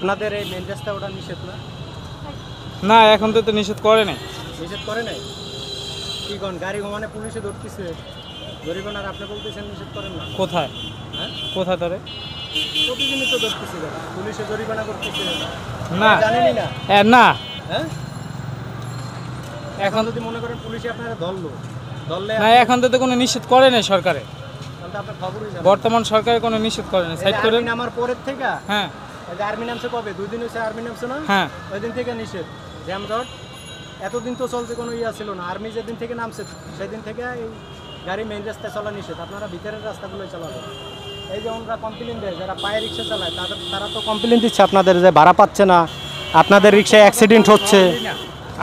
আপনাদের এই মেন রাস্তা ওটা নিষেধ না? না এখন তো নিষেধ করে নাই। নিষেধ করে নাই? কি কোন গাড়ি ঘুমানে পুলিশে ধরতেছে, জরিমানার আপনি বলতেছেন নিষেধ করেন না? কোথায়? হ্যাঁ কোথায় ধরে? প্রতিদিনই তো ধরতেছে, পুলিশে জরিমানা করতেছে। না জানেনই না? না হ্যাঁ এখন যদি মনে করেন পুলিশে আপনারা ধরলো, ধরলে না এখন তো কোনো নিষেধ করে নাই সরকারে। তাহলে তো আপনার খবরই জানেন। বর্তমান সরকারে কোনো নিষেধ করে নাই। সাইড করে আমার পরের থেকে হ্যাঁ আর্মি নামছে কবে? 2 দিন হয়েছে আর্মি নামছে না? হ্যাঁ ওই দিন থেকে নিষেধ। জ্যাম রড এতদিন তো চলছে, কোনো ইয়া ছিল না। আর্মি যেদিন থেকে নামছে সেদিন থেকে এই গাড়ি মেইন রাস্তায় চলা নিষেধ। আপনারা ভিতরের রাস্তাগুলোই চালাবেন। এই যে ওনারা কমপ্লেন দেয়, যারা পায়ে রিক্সা চালায় তারা তো কমপ্লেন দিচ্ছে আপনাদের যে ভাড়া পাচ্ছে না, আপনাদের রিক্সায় অ্যাক্সিডেন্ট হচ্ছে।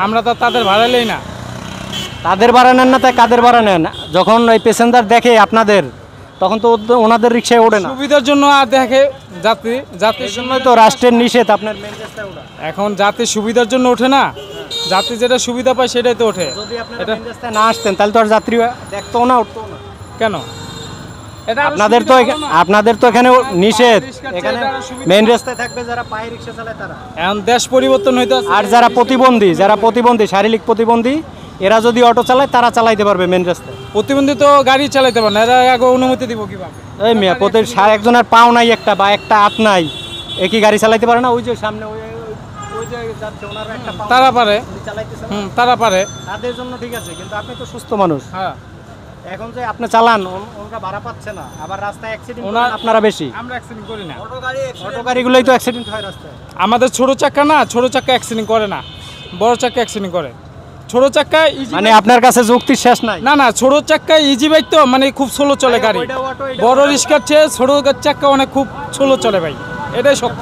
আমরা তো তাদের ভাড়া লই না। তাদের ভাড়া নেন না, তাই কাদের ভাড়া নেন? যখন ওই প্যাসেঞ্জার দেখে আপনাদের, তখন তো ওনাদের রিক্সায় ওঠে না। সুবিধার জন্য আর দেখে যাত্রীর জন্যই তো রাষ্ট্রের নিষেধ আপনার মেইন রাস্তায় ওঠা। এখন যাত্রী সুবিধার জন্য ওঠে না, যাত্রী যেটা সুবিধা পায় সেটাই তো ওঠে। যদি আপনারা মেইন রাস্তায় না আসতেন তাহলে তো আর যাত্রী দেখতো না, উঠতো না। কেন? এটা আপনাদের তো এখানে নিষেধ। এখানে মেইন রাস্তায় থাকবে যারা পায়ে রিক্সা চালায় তারা। এখন দেশ পরিবর্তন হইতে আর যারা প্রতিবন্ধী শারীরিক প্রতিবন্ধী, এরা যদি অটো চালায় তারা চালাইতে পারবে মেইন রাস্তায়। প্রতিবন্ধী তো গাড়ি চালাইতে পারে না, এরা আগে অনুমতি দিব কিভাবে? এই মেয়ে একজনের পাও নাই একটা বা একটা হাত নাই, একই গাড়ি চালাইতে পারে না? ওই যে সামনে ওই যে যাচ্ছে ওনারা একটা পাও তারা পারে, চালাইতেছে, তারা পারে, তাদের জন্য ঠিক আছে। কিন্তু আপনি তো সুস্থ মানুষ, হ্যাঁ এখন যে আপনি চালান, ওনারা ভাড়া পাচ্ছে না, আবার রাস্তায় অ্যাক্সিডেন্ট আপনারা বেশি। আমরা অ্যাক্সিডেন্ট করি না। অটো গাড়িগুলোই তো অ্যাক্সিডেন্ট হয় রাস্তায়। আমাদের ছোট চাক্কা না, ছোট চাক্কা অ্যাক্সিডেন্ট করে না, বড় চাক্কা অ্যাক্সিডেন্ট করে। ছোট চাক্কা মানে আপনার কাছে যুক্তি শেষ নাই? না না, ছোট চাক্কা ইজি বাইক তো মানে খুব স্লো চলে গাড়ি। বড় রিক্সার চেয়ে ছোট চাক্কা অনেক খুব স্লো চলে ভাই, এটাই সত্য,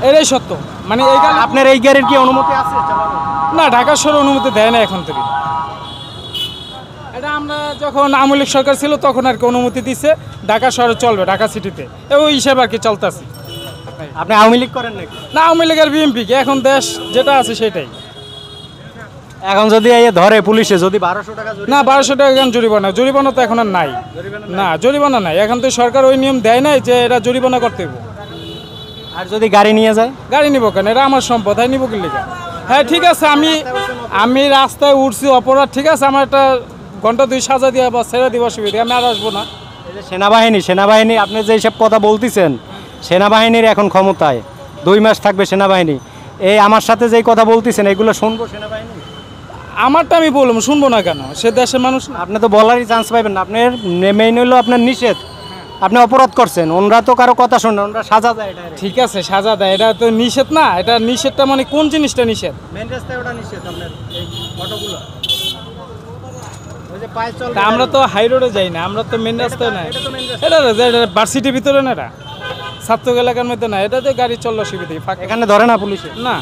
এটাই সত্য। মানে এই গাড়ি আপনার এই গাড়ির কি অনুমতি আছে চালানো? না, ঢাকা শহরে অনুমতি দেয় না এখন থেকে। এটা আমরা যখন আওয়ামী লীগ সরকার ছিল তখন আর কি অনুমতি দিছে, ঢাকা শহরে চলবে, ঢাকা সিটিতে, ওই হিসাবে আর কি চলতেছি। আপনি আওয়ামী লীগ করেন নাকি? না, আওয়ামী লীগের বিএনপি কি, এখন দেশ যেটা আছে সেটাই। এখন যদি এই ধরে পুলিশে, যদি 1200 টাকা না 1200 টাকা এখন জরিমানা তো এখন আর নাই। না জরিমানা নাই, এখন তো সরকার ওই নিয়ম দেয় নাই যে এটা জরিমানা করতে হবে। আর যদি গাড়ি নিয়ে যায়? গাড়ি নিব কেন? এটা আমার সম্পদ, হয় নিব কি লিখা? হ্যাঁ ঠিক আছে, আমি রাস্তায় উঠছি অপরাধ, ঠিক আছে, আমার একটা ঘন্টা 2 সাজা দিয়ে বা ছেড়ে দিব, অসুবিধা, আমি আর আসবো না। এই যে সেনাবাহিনী আপনি যে সব কথা বলতেছেন, সেনাবাহিনীর এখন ক্ষমতায় 2 মাস থাকবে সেনাবাহিনী। এই আমার সাথে যেই কথা বলতেছেন এগুলো শুনবো সেনাবাহিনী? আমারটা আমি বললাম, শুনবো না কেন? সে দেশের মানুষ না। আপনি তো বলারই চান্স পাইবেন না। আপনার মেইন হলো আপনার নিষেধ, আপনি অপরাধ করছেন। ওনরা তো কারো কথা শুনে, ওনরা সাজা দেয়। এটা ঠিক আছে, সাজা দেয়, এটা তো নিষেধ না। এটা নিষেধটা মানে কোন জিনিসটা নিষেধ? মেইন রাস্তায় ওটা নিষেধ আপনার এই অটোগুলো। ওই যে পায়ে চলবে, আমরা তো হাই রোডে যাই না, আমরা তো মেন রাস্তায় না। এটা ভার্সিটির ভিতরে না, এটা ছাত্র এলাকার মধ্যে না, এটাতে গাড়ি চললো সুবিধা। এখানে ধরে না পুলিশে? না।